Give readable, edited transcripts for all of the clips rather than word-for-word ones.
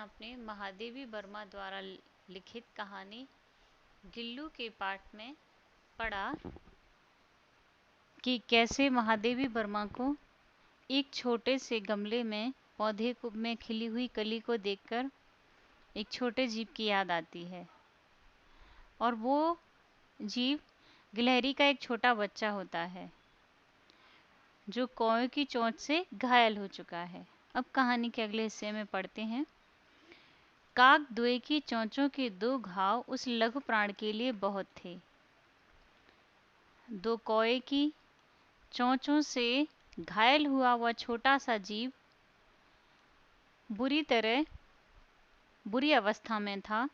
आपने महादेवी वर्मा द्वारा लिखित कहानी गिल्लू के पाठ में पढ़ा कि कैसे महादेवी वर्मा को एक छोटे से गमले में पौधे में खिली हुई कली को देखकर एक छोटे जीव की याद आती है और वो जीव गिलहरी का एक छोटा बच्चा होता है जो कौवे की चोंच से घायल हो चुका है। अब कहानी के अगले हिस्से में पढ़ते हैं। काक द्वे की चोंचों के 2 घाव उस लघु प्राण के लिए बहुत थे। 2 कौवे की चोंचों से घायल हुआ वह छोटा सा जीव बुरी अवस्था में था,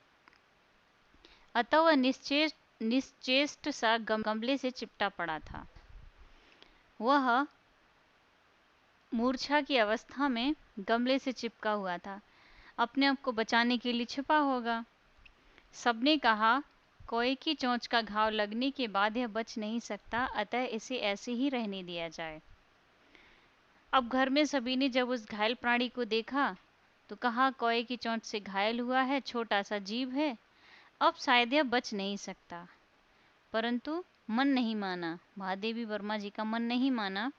अतः वह निश्चेष्ट सा गमले से चिपटा पड़ा था। वह मूर्छा की अवस्था में गमले से चिपका हुआ था, अपने आप को बचाने के लिए छिपा होगा। सबने कहा कौवे की चोंच का घाव लगने के बाद यह बच नहीं सकता, अतः इसे ऐसे ही रहने दिया जाए। अब घर में सभी ने जब उस घायल प्राणी को देखा तो कहा कौवे की चोंच से घायल हुआ है, छोटा सा जीव है, अब शायद यह बच नहीं सकता। परंतु मन नहीं माना, महादेवी वर्मा जी का मन नहीं माना।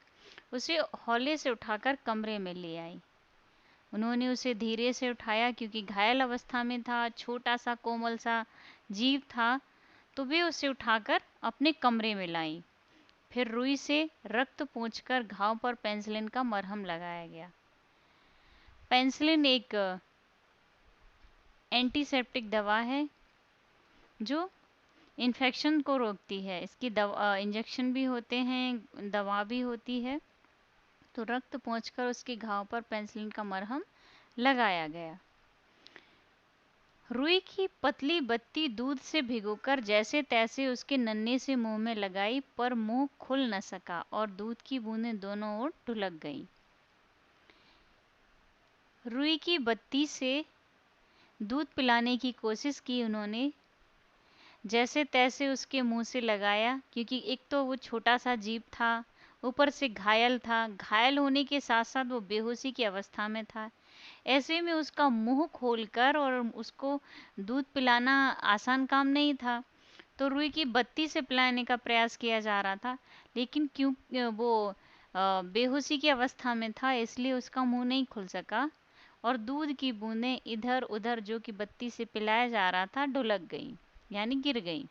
उसे हौले से उठाकर कमरे में ले आई। उन्होंने उसे धीरे से उठाया क्योंकि घायल अवस्था में था, छोटा सा कोमल सा जीव था, तो वे उसे उठाकर अपने कमरे में लाई। फिर रुई से रक्त पोंछकर घाव पर पेनिसिलिन का मरहम लगाया गया। पेनिसिलिन एक एंटीसेप्टिक दवा है जो इन्फेक्शन को रोकती है। इसकी इंजेक्शन भी होते हैं, दवा भी होती है। तो रक्त पोंछकर उसके घाव पर पेनिसिलिन का मरहम लगाया गया। रुई की पतली बत्ती दूध से भिगोकर जैसे तैसे उसके नन्हे से मुंह में लगाई, पर मुंह खुल न सका और दूध की बूंदें दोनों ओर ढुलक गईं। रुई की बत्ती से दूध पिलाने की कोशिश की उन्होंने, जैसे तैसे उसके मुंह से लगाया, क्योंकि एक तो वो छोटा सा जीव था, ऊपर से घायल था। घायल होने के साथ साथ वो बेहोशी की अवस्था में था। ऐसे में उसका मुंह खोलकर और उसको दूध पिलाना आसान काम नहीं था। तो रुई की बत्ती से पिलाने का प्रयास किया जा रहा था, लेकिन क्यों वो बेहोशी की अवस्था में था, इसलिए उसका मुंह नहीं खुल सका और दूध की बूंदें इधर उधर जो कि बत्ती से पिलाया जा रहा था ढुलक गई, यानी गिर गई।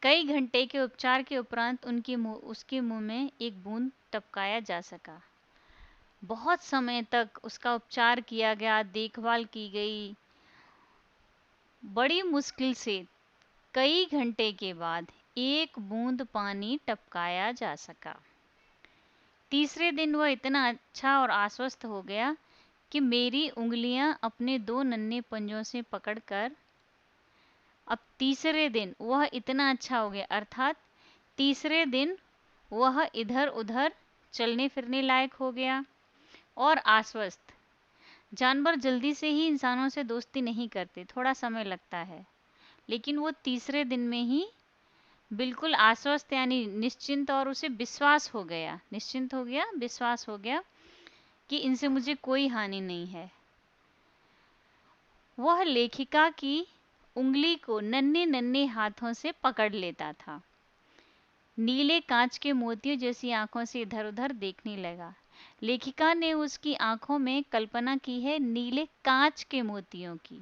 कई घंटे के उपचार के उपरांत उसके मुंह में एक बूंद टपकाया जा सका। बहुत समय तक उसका उपचार किया गया, देखभाल की गई। बड़ी मुश्किल से कई घंटे के बाद एक बूंद पानी टपकाया जा सका। तीसरे दिन वह इतना अच्छा और आश्वस्त हो गया कि मेरी उंगलियां अपने 2 नन्हे पंजों से पकड़कर, अब तीसरे दिन वह इतना अच्छा हो गया, अर्थात तीसरे दिन वह इधर उधर चलने फिरने लायक हो गया और आश्वस्त। जानवर जल्दी से ही इंसानों से दोस्ती नहीं करते, थोड़ा समय लगता है, लेकिन वो तीसरे दिन में ही बिल्कुल आश्वस्त यानी निश्चिंत, और उसे विश्वास हो गया, निश्चिंत हो गया, विश्वास हो गया कि इनसे मुझे कोई हानि नहीं है। वह लेखिका की उंगली को नन्हे नन्हे हाथों से पकड़ लेता था। नीले कांच के मोतियों जैसी आंखों से इधर उधर देखने लगा। लेखिका ने उसकी आंखों में कल्पना की है नीले कांच के मोतियों की,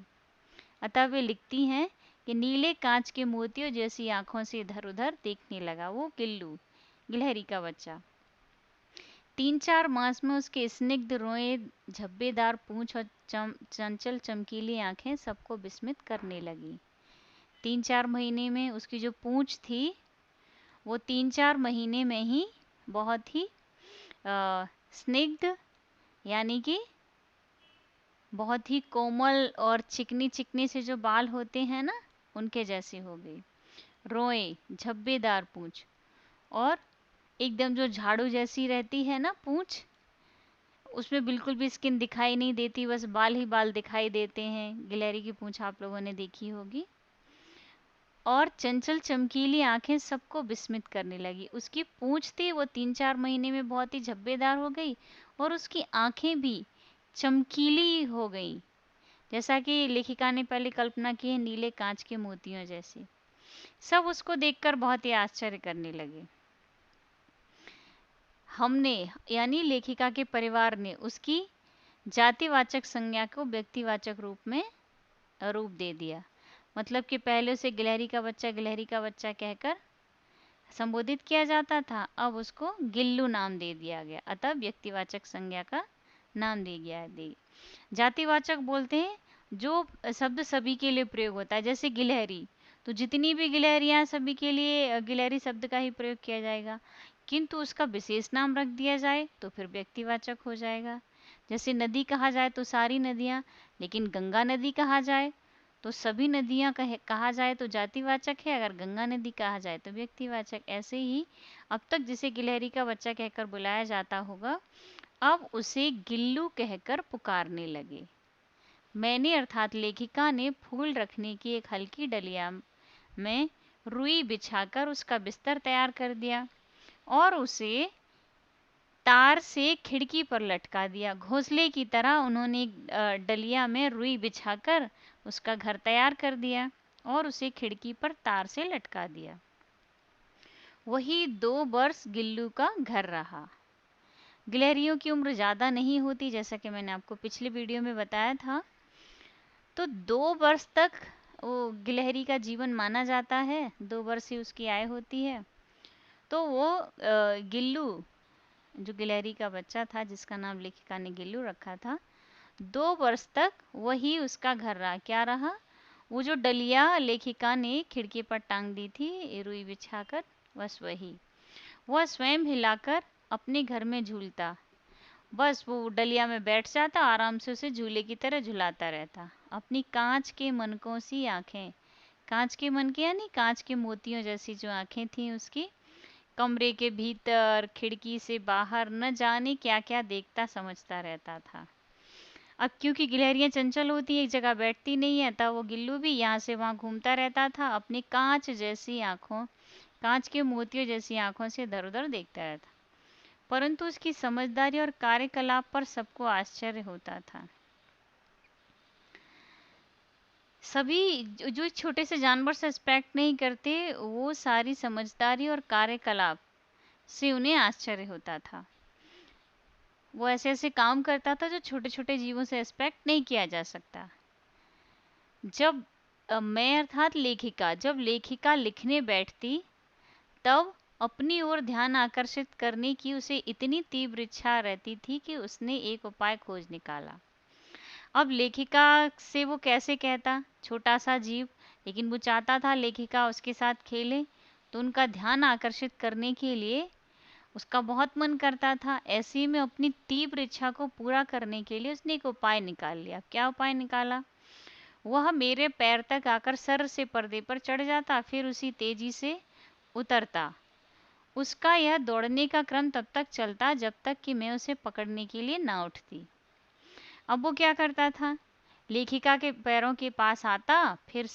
अतः वे लिखती हैं कि नीले कांच के मोतियों जैसी आंखों से इधर उधर देखने लगा वो गिलहरी का बच्चा। 3-4 मास में उसके स्निग्ध रोए, झब्बेदार पूंछ और चंचल चमकीली आंखें सबको विस्मित करने लगी। 3-4 महीने में उसकी जो पूंछ थी वो 3-4 महीने में ही बहुत ही स्निग्ध यानी कि बहुत ही कोमल और चिकनी चिकनी से जो बाल होते हैं ना, उनके जैसी हो गई। रोए, झब्बेदार पूंछ, और एकदम जो झाड़ू जैसी रहती है ना पूंछ, उसमें बिल्कुल भी स्किन दिखाई नहीं देती, बस बाल ही बाल दिखाई देते हैं। गिलहरी की पूंछ आप लोगों ने देखी होगी। और चंचल चमकीली आंखें सबको विस्मित करने लगी। उसकी पूंछ थी वो 3-4 महीने में बहुत ही झब्बेदार हो गई और उसकी आंखें भी चमकीली हो गई, जैसा कि लेखिका ने पहले कल्पना की है, नीले कांच के मोतियों जैसी। सब उसको देखकर बहुत ही आश्चर्य करने लगे। हमने यानी लेखिका के परिवार ने उसकी जातिवाचक संज्ञा को व्यक्तिवाचक रूप दे दिया। मतलब कि पहले उसे गिलहरी का बच्चा कहकर संबोधित किया जाता था, अब उसको गिल्लू नाम दे दिया गया, अतः व्यक्तिवाचक संज्ञा का नाम दे गया दे। जातिवाचक बोलते हैं जो शब्द सभी के लिए प्रयोग होता है, जैसे गिलहरी, तो जितनी भी गिलहरियां सभी के लिए गिलहरी शब्द का ही प्रयोग किया जाएगा, किंतु उसका विशेष नाम रख दिया जाए तो फिर व्यक्तिवाचक हो जाएगा। जैसे नदी कहा जाए तो सारी नदियां, लेकिन गंगा नदी कहा जाए तो सभी नदियां कहा जाए तो जातिवाचक है, अगर गंगा नदी कहा जाए तो व्यक्तिवाचक। ऐसे ही अब तक जिसे गिलहरी का बच्चा कहकर बुलाया जाता होगा, अब उसे गिल्लू कहकर पुकारने लगे। मैंने अर्थात लेखिका ने फूल रखने की एक हल्की डलिया में रुई बिछाकर उसका बिस्तर तैयार कर दिया और उसे तार से खिड़की पर लटका दिया। घोंसले की तरह उन्होंने डलिया में रुई बिछाकर उसका घर तैयार कर दिया और उसे खिड़की पर तार से लटका दिया। वही 2 वर्ष गिल्लू का घर रहा। गिलहरियों की उम्र ज़्यादा नहीं होती, जैसा कि मैंने आपको पिछले वीडियो में बताया था। तो 2 वर्ष तक वो गिलहरी का जीवन माना जाता है, 2 वर्ष ही उसकी आयु होती है। तो वो गिल्लू, जो गिलहरी का बच्चा था जिसका नाम लेखिका ने गिल्लू रखा था, 2 वर्ष तक वही उसका घर रहा। क्या रहा? वो जो डलिया लेखिका ने खिड़की पर टांग दी थी रुई बिछाकर, बस वही। वह स्वयं हिलाकर अपने घर में झूलता, बस वो डलिया में बैठ जाता, आराम से उसे झूले की तरह झुलाता रहता। अपनी कांच के मनकों सी आंखें, कांच के मनके यानी कांच के मोतियों जैसी जो आंखें थीं उसकी, कमरे के भीतर खिड़की से बाहर न जाने क्या क्या देखता समझता रहता था। अब क्योंकि गिलहरियां चंचल होती है, एक जगह बैठती नहीं है, तब वो गिल्लू भी यहाँ से वहाँ घूमता रहता था, अपनी कांच जैसी आंखों, कांच के मोतियों जैसी आंखों से इधर उधर देखता रहता। परंतु उसकी समझदारी और कार्यकलाप पर सबको आश्चर्य होता था। सभी जो छोटे से जानवर से एक्सपेक्ट नहीं करते, वो सारी समझदारी और कार्यकलाप से उन्हें आश्चर्य होता था। वो ऐसे ऐसे काम करता था जो छोटे छोटे जीवों से एक्सपेक्ट नहीं किया जा सकता। जब मैं अर्थात लेखिका, जब लेखिका लिखने बैठती, तब अपनी ओर ध्यान आकर्षित करने की उसे इतनी तीव्र इच्छा रहती थी कि उसने एक उपाय खोज निकाला। अब लेखिका से वो कैसे कहता, छोटा सा जीव, लेकिन वो चाहता था लेखिका उसके साथ खेले, तो उनका ध्यान आकर्षित करने के लिए उसका बहुत मन करता था। ऐसे में अपनी तीव्र इच्छा को पूरा करने के लिए उसने एक उपाय निकाल लिया। क्या उपाय निकाला? वह मेरे पैर तक आकर सर से पर्दे पर चढ़ जाता, फिर उसी तेजी से उतरता। उसका यह दौड़ने का क्रम तब तक चलता जब तक कि मैं उसे पकड़ने के लिए ना उठती। अब वो क्या करता था? लेखिका के पैरों के पास आता, फिर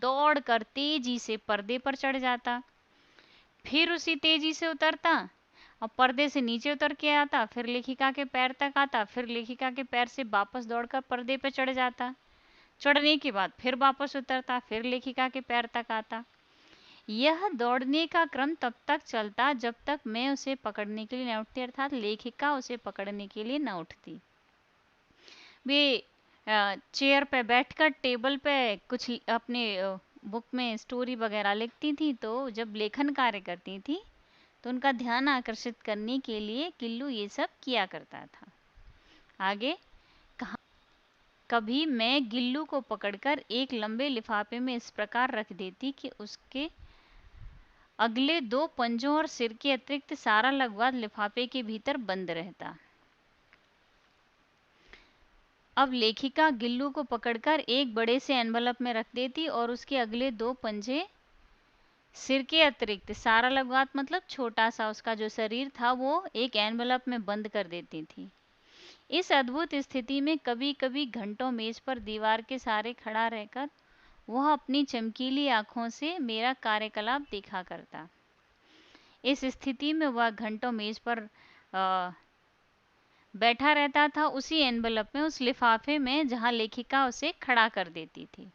दौड़ कर तेजी से पर्दे पर चढ़ जाता, फिर उसी तेजी से उतरता और पर्दे से नीचे उतर के आता, फिर लेखिका के पैर तक आता, फिर लेखिका के पैर से वापस दौड़कर पर्दे पर चढ़ जाता। चढ़ने के बाद फिर वापस उतरता, फिर लेखिका के पैर तक आता। यह दौड़ने का क्रम तब तक चलता जब तक मैं उसे पकड़ने के लिए न उठती, अर्थात लेखिका उसे पकड़ने के लिए न उठती। वे चेयर पे बैठकर टेबल पे कुछ अपने बुक में स्टोरी वगैरह लिखती थी, तो जब लेखन कार्य करती थी तो उनका ध्यान आकर्षित करने के लिए गिल्लू ये सब किया करता था। आगे कहा, कभी मैं गिल्लू को पकड़कर एक लंबे लिफाफे में इस प्रकार रख देती कि उसके अगले 2 पंजों और सिर के अतिरिक्त सारा लघुवाद लिफाफे के भीतर बंद रहता। अब लेखिका गिल्लू को पकड़कर एक बड़े से एनवलप में रख देती और उसके अगले 2 पंजे सिर के अतिरिक्त सारा लघुवाद मतलब छोटा सा उसका जो शरीर था वो एक एनवलप में बंद कर देती थी। इस अद्भुत स्थिति में कभी कभी घंटों मेज पर दीवार के सहारे खड़ा रहकर वह अपनी चमकीली आंखों से मेरा कार्यकलाप देखा करता। इस स्थिति में वह घंटों मेज पर बैठा रहता था उसी एनवलप में, उस लिफाफे में जहाँ लेखिका उसे खड़ा कर देती थी।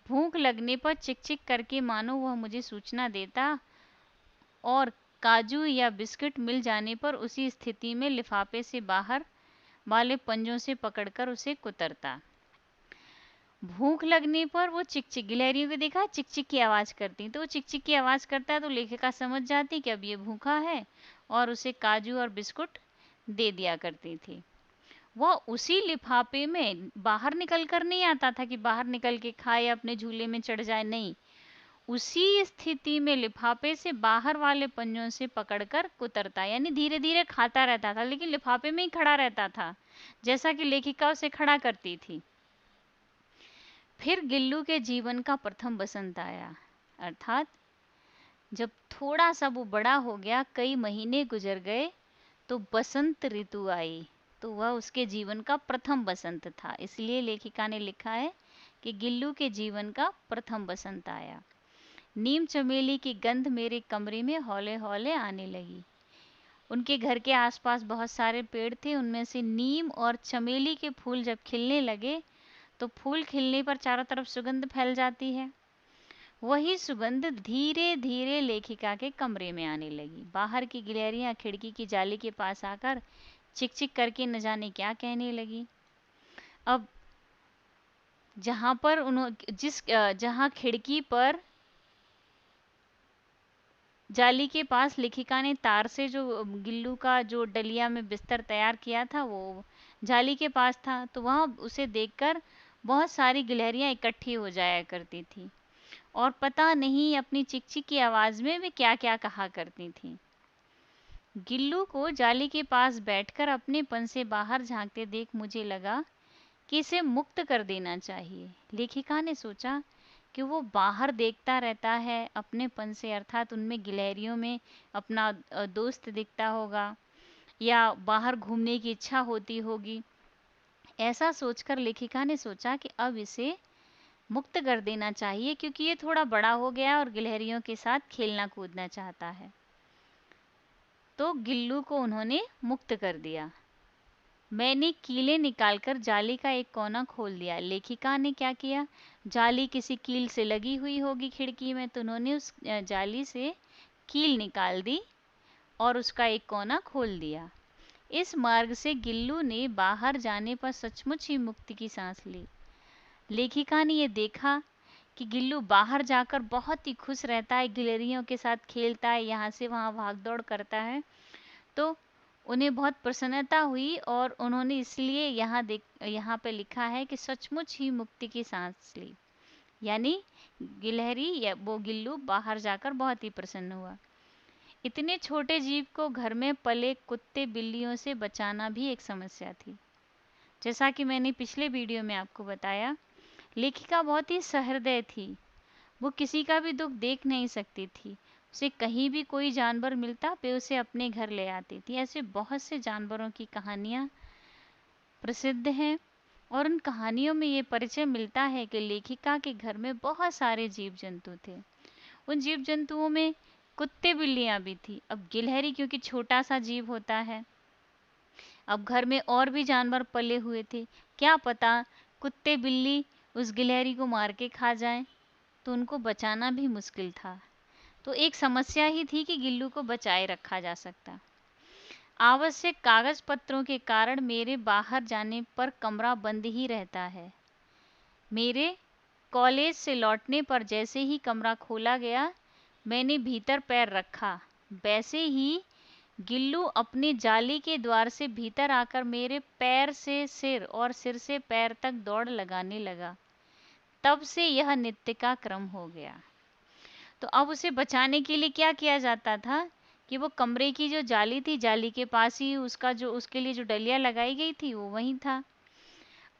भूख लगने पर चिक चिक करके मानो वह मुझे सूचना देता, और काजू या बिस्किट मिल जाने पर उसी स्थिति में लिफाफे से बाहर वाले पंजों से पकड़कर उसे कुतरता। भूख लगने पर वो चिक चिक, गिलहरियों को देखा चिक चिक की आवाज करती, तो वो चिक चिक की आवाज करता है तो लेखिका समझ जाती कि अब ये भूखा है, और उसे काजू और बिस्कुट दे दिया करती थी। वह उसी लिफाफे में बाहर निकल कर नहीं आता था कि बाहर निकल के खाए, अपने झूले में चढ़ जाए, नहीं, उसी स्थिति में लिफाफे से बाहर वाले पंजों से पकड़कर कुतरता, यानी धीरे धीरे खाता रहता था, लेकिन लिफाफे में ही खड़ा रहता था, जैसा कि लेखिका उसे खड़ा करती थी। फिर गिल्लू के जीवन का प्रथम बसंत आया, अर्थात जब थोड़ा सा वो बड़ा हो गया, कई महीने गुजर गए, तो बसंत ऋतु आई। तो वह उसके जीवन का प्रथम बसंत था, इसलिए लेखिका ने लिखा है कि गिल्लू के जीवन का प्रथम बसंत आया। नीम चमेली की गंध मेरे कमरे में हौले हौले आने लगी। उनके घर के आसपास बहुत सारे पेड़ थे, उनमें से नीम और चमेली के फूल जब खिलने लगे तो फूल खिलने पर चारों तरफ सुगंध फैल जाती है। वही सुगंध धीरे धीरे लेखिका के कमरे में आने लगी। बाहर की गिलहरियां खिड़की की जाली के पास आकर चिक चिक करके न जाने क्या कहने लगी। अब जहां खिड़की पर जाली के पास लेखिका ने तार से जो गिल्लू का जो डलिया में बिस्तर तैयार किया था वो जाली के पास था, तो वहां उसे देखकर बहुत सारी गिलहरियां इकट्ठी हो जाया करती थी, और पता नहीं अपनी चिक चिक की आवाज में वे क्या क्या कहा करती थीं। गिल्लू को जाली के पास बैठकर अपनेपन से बाहर झांकते देख मुझे लगा कि इसे मुक्त कर देना चाहिए। लेखिका ने सोचा कि वो बाहर देखता रहता है अपनेपन से, अर्थात उनमें गिलहरियों में अपना दोस्त दिखता होगा, या बाहर घूमने की इच्छा होती होगी। ऐसा सोचकर लेखिका ने सोचा कि अब इसे मुक्त कर देना चाहिए, क्योंकि ये थोड़ा बड़ा हो गया और गिलहरियों के साथ खेलना कूदना चाहता है। तो गिल्लू को उन्होंने मुक्त कर दिया। मैंने कीलें निकालकर जाली का एक कोना खोल दिया। लेखिका ने क्या किया, जाली किसी कील से लगी हुई होगी खिड़की में, तो उन्होंने उस जाली से कील निकाल दी और उसका एक कोना खोल दिया। इस मार्ग से गिल्लू ने बाहर जाने पर सचमुच ही मुक्ति की सांस ली। लेखिका ने यह देखा कि गिल्लू बाहर जाकर बहुत ही खुश रहता है, गिलहरियों के साथ खेलता है, यहाँ से वहाँ भाग दौड़ करता है, तो उन्हें बहुत प्रसन्नता हुई, और उन्होंने इसलिए यहाँ पे लिखा है कि सचमुच ही मुक्ति की सांस ली, यानी गिलहरी या वो गिल्लू बाहर जाकर बहुत ही प्रसन्न हुआ। इतने छोटे जीव को घर में पले कुत्ते बिल्लियों से बचाना भी एक समस्या थी। जैसा कि मैंने पिछले वीडियो में आपको बताया, लेखिका बहुत ही सहृदय थी, वो किसी का भी दुख देख नहीं सकती थी। उसे कहीं भी कोई जानवर मिलता वे उसे अपने घर ले आती थी। ऐसे बहुत से जानवरों की कहानियाँ प्रसिद्ध हैं, और उन कहानियों में ये परिचय मिलता है कि लेखिका के घर में बहुत सारे जीव जंतु थे। उन जीव जंतुओं में कुत्ते बिल्लियाँ भी थी। अब गिलहरी क्योंकि छोटा सा जीव होता है, अब घर में और भी जानवर पले हुए थे, क्या पता कुत्ते बिल्ली उस गिलहरी को मार के खा जाएं, तो उनको बचाना भी मुश्किल था। तो एक समस्या ही थी कि गिल्लू को बचाए रखा जा सकता। आवश्यक कागज पत्रों के कारण मेरे बाहर जाने पर कमरा बंद ही रहता है। मेरे कॉलेज से लौटने पर जैसे ही कमरा खोला गया, मैंने भीतर पैर रखा, वैसे ही गिल्लू अपने जाली के द्वार से भीतर आकर मेरे पैर से सिर और सिर से पैर तक दौड़ लगाने लगा। तब से यह नित्य का क्रम हो गया। तो अब उसे बचाने के लिए क्या किया जाता था कि वो कमरे की जो जाली थी, जाली के पास ही उसके लिए जो डलिया लगाई गई थी वो वहीं था।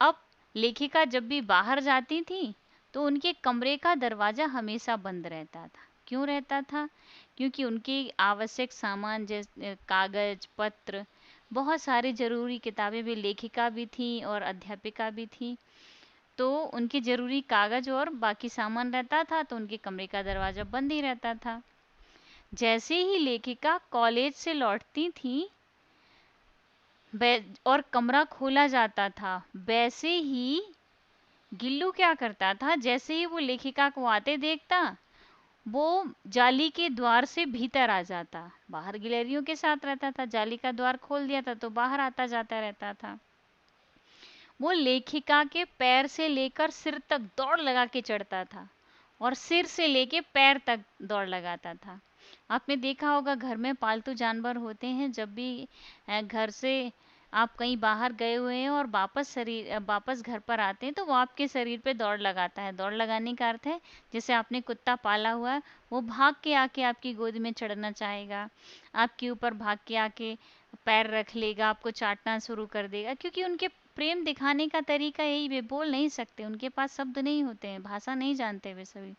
अब लेखिका जब भी बाहर जाती थी तो उनके कमरे का दरवाज़ा हमेशा बंद रहता था। क्यों रहता था? क्योंकि उनके आवश्यक सामान जैसे कागज पत्र, बहुत सारी ज़रूरी किताबें भी, लेखिका भी थी और अध्यापिका भी थी, तो उनके ज़रूरी कागज और बाकी सामान रहता था, तो उनके कमरे का दरवाज़ा बंद ही रहता था। जैसे ही लेखिका कॉलेज से लौटती थी और कमरा खोला जाता था। वैसे ही गिल्लू क्या करता था, जैसे ही वो लेखिका को आते देखता, वो जाली के द्वार से भीतर आ जाता। बाहर गिलहरियों के साथ रहता था, जाली का द्वार खोल दिया था तो बाहर आता जाता रहता था। वो लेखिका के पैर से लेकर सिर तक दौड़ लगा के चढ़ता था और सिर से लेके पैर तक दौड़ लगाता था। आपने देखा होगा घर में पालतू जानवर होते हैं, जब भी घर से आप कहीं बाहर गए हुए हैं और वापस घर पर आते हैं तो वो आपके शरीर पे दौड़ लगाता है। दौड़ लगाने का अर्थ है जैसे आपने कुत्ता पाला हुआ है, वो भाग के आके आपकी गोद में चढ़ना चाहेगा, आपके ऊपर भाग के आके पैर रख लेगा, आपको चाटना शुरू कर देगा, क्योंकि उनके प्रेम दिखाने का तरीका यही, वे बोल नहीं सकते, उनके पास शब्द नहीं होते हैं, भाषा नहीं जानते वे सभी।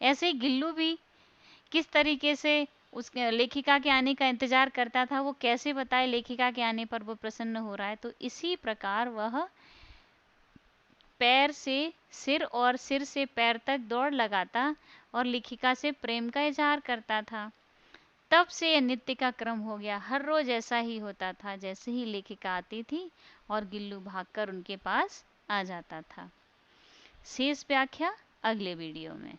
ऐसे ही गिल्लू भी किस तरीके से उस लेखिका के आने का इंतजार करता था, वो कैसे बताए लेखिका के आने पर वो प्रसन्न हो रहा है। तो इसी प्रकार वह पैर से सिर और सिर से पैर तक दौड़ लगाता और लेखिका से प्रेम का इजहार करता था। तब से यह नित्य का क्रम हो गया, हर रोज ऐसा ही होता था। जैसे ही लेखिका आती थी और गिल्लू भागकर उनके पास आ जाता था। शेष व्याख्या अगले वीडियो में।